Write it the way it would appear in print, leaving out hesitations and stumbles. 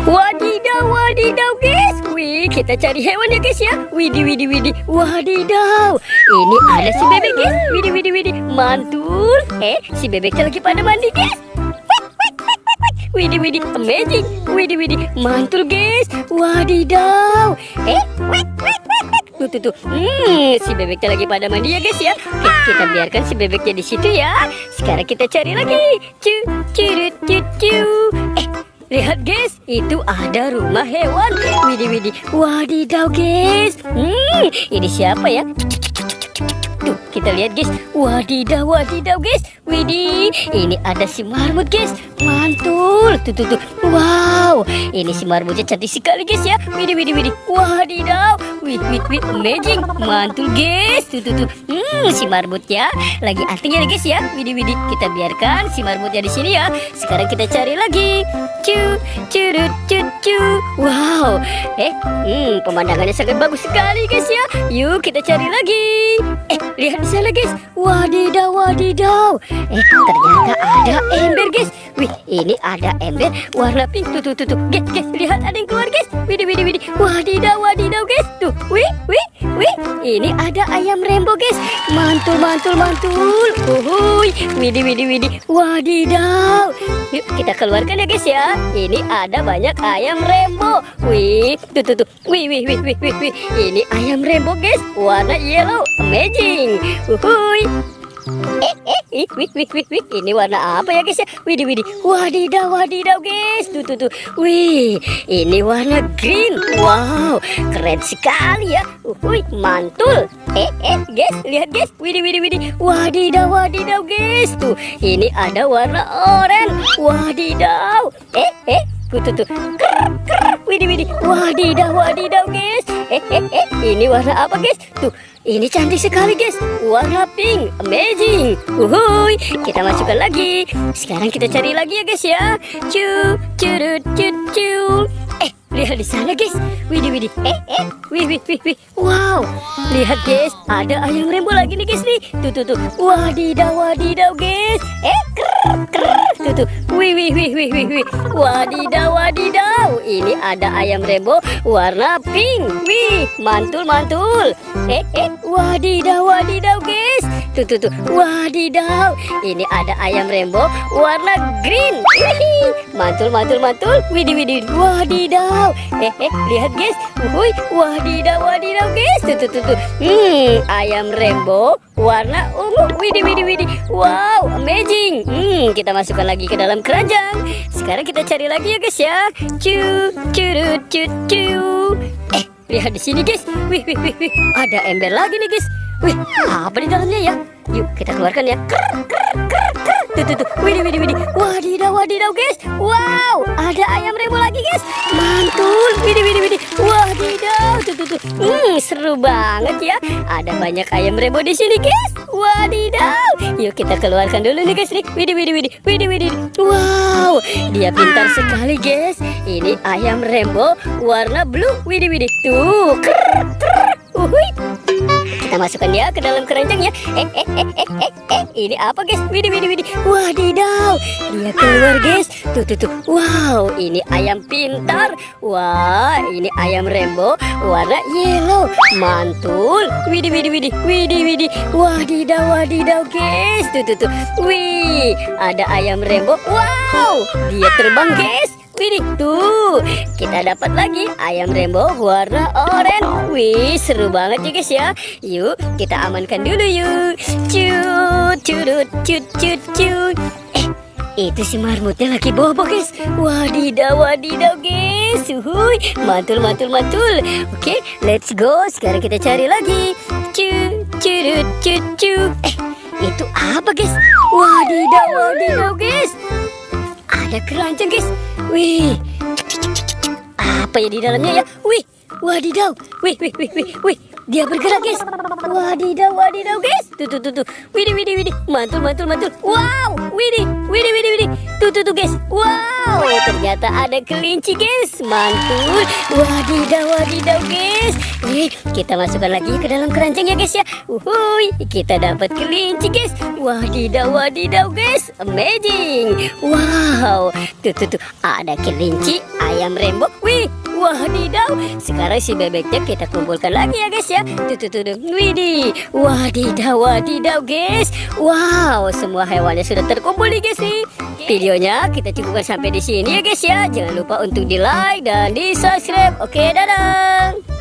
Wadidaw guys. Wih, kita cari hewan ya guys ya. Widih. Wadidaw. Ini ada si bebek guys. Widih. Mantul. Si bebeknya lagi pada mandi guys. Widih, amazing. Widih, mantul guys. Wadidaw. Tuh. Si bebeknya lagi pada mandi ya guys ya. Oke, kita biarkan si bebeknya di situ ya. Sekarang kita cari lagi. Lihat guys, itu ada rumah hewan. Widih. Wadidaw guys. Ini siapa ya? Tuh, kita lihat guys. Wadidaw guys. Widih, ini ada si marmut guys. Mantul. Tuh. Wow, ini si marmutnya cantik sekali guys ya. Widih. Wadidaw. Wih, amazing. Mantul guys. Tuh. Si marmutnya lagi artinya nih guys ya. Widih. Kita biarkan si marmutnya di sini ya. Sekarang kita cari lagi. Wow. Pemandangannya sangat bagus sekali guys ya. Yuk kita cari lagi. Lihat di sana guys. Wadidaw. Ternyata ada ember guys. Wih, ini ada ember warna pink. Tuh. Guys, lihat ada yang keluar guys. Widih. Wadidaw guys. Tuh, wih. Ini ada ayam rainbow guys. Mantul. Uhuy. Widih. Wadidaw. Yuk kita keluarkan ya guys ya. Ini ada banyak ayam rainbow. Wih, tuh. Wih. Ini ayam rainbow guys. Warna yellow. Amazing. Uhuy. Wih. Ini warna apa ya guys ya? Widih. Wadidaw guys. Tuh. Wih, ini warna green. Wow, keren sekali ya. Wih, mantul. Guys, lihat guys. Widih. Wadidaw guys. Tuh, ini ada warna oranye. Wadidaw. Tuh. Widih. Wadidaw guys. Ini warna apa guys? Tuh, ini cantik sekali guys. Warna pink. Amazing. Uhuy. Kita masukkan lagi. Sekarang kita cari lagi ya guys ya. Lihat di sana guys. Widih. Wih. Wow. Lihat guys, ada ayam rainbow lagi nih guys nih. Tuh. Wadidaw guys. Tuh. Wih. Wadidaw. Ini ada ayam rainbow warna pink. Wih, mantul. Wadidaw guys. Tuh. Wadidaw. Ini ada ayam rainbow warna green. Wih, mantul. Widih. Wadidaw. Lihat guys. Wuih, wadidaw guys. Tuh. Ayam rainbow warna ungu. Widih. Wow, amazing. Kita masukkan lagi ke dalam keranjang. Sekarang kita cari lagi ya guys ya. Lihat di sini guys. Wih. Ada ember lagi nih guys. Wih, apa di dalamnya ya? Yuk kita keluarkan ya. Tuh. Widih. Wadidaw guys. Wow, ada ayam rainbow lagi guys. Mantul. Widih. Wadidaw. Tuh. Seru banget ya. Ada banyak ayam rainbow di sini guys. Wadidaw. Yuk kita keluarkan dulu nih guys nih. Widih. Wow, dia pintar sekali guys. Ini ayam rainbow warna blue. Widih. Tuh. Uhuy. Kita masukkan ya ke dalam keranjang ya. Ini apa guys? Widih. Wadidaw. Dia keluar guys. Tuh. Wow, ini ayam pintar. Wah, ini ayam rainbow warna yellow. Mantul. Widih. Wadidaw guys. Tuh. Wih, ada ayam rainbow. Wow, dia terbang guys. Widih, tuh, kita dapat lagi ayam rainbow warna oranye. Wih, seru banget ya guys ya. Yuk, kita amankan dulu yuk. Cut. Itu si marmutnya lagi bobo guys. Wadidaw guys. Uhuy, mantul. Oke, let's go. Sekarang kita cari lagi. Cut. Itu apa guys? Wadidaw guys. Ada keranjang guys. Wih, apa ya di dalamnya ya? Wih, wadidaw. Wih. dia bergerak guys. Wadidaw, wadidaw guys. Tuh. Widih. Mantul. Wow, widih. Tuh guys. Wow, ternyata ada kelinci guys. Mantul. Wadidaw guys. Kita masukkan lagi ke dalam keranjang ya guys ya. Uhuy, kita dapat kelinci guys. Wadidaw guys. Amazing. Wow. Tuh. Ada kelinci, ayam rembok. Wih, wadidaw. Sekarang si bebeknya kita kumpulkan lagi ya guys ya. Tuh. Widih. Wadidaw guys. Wow, semua hewannya sudah terkumpul nih guys nih. Videonya kita cukupkan sampai di sini ya guys ya. Jangan lupa untuk di like dan di subscribe. Oke, dadah.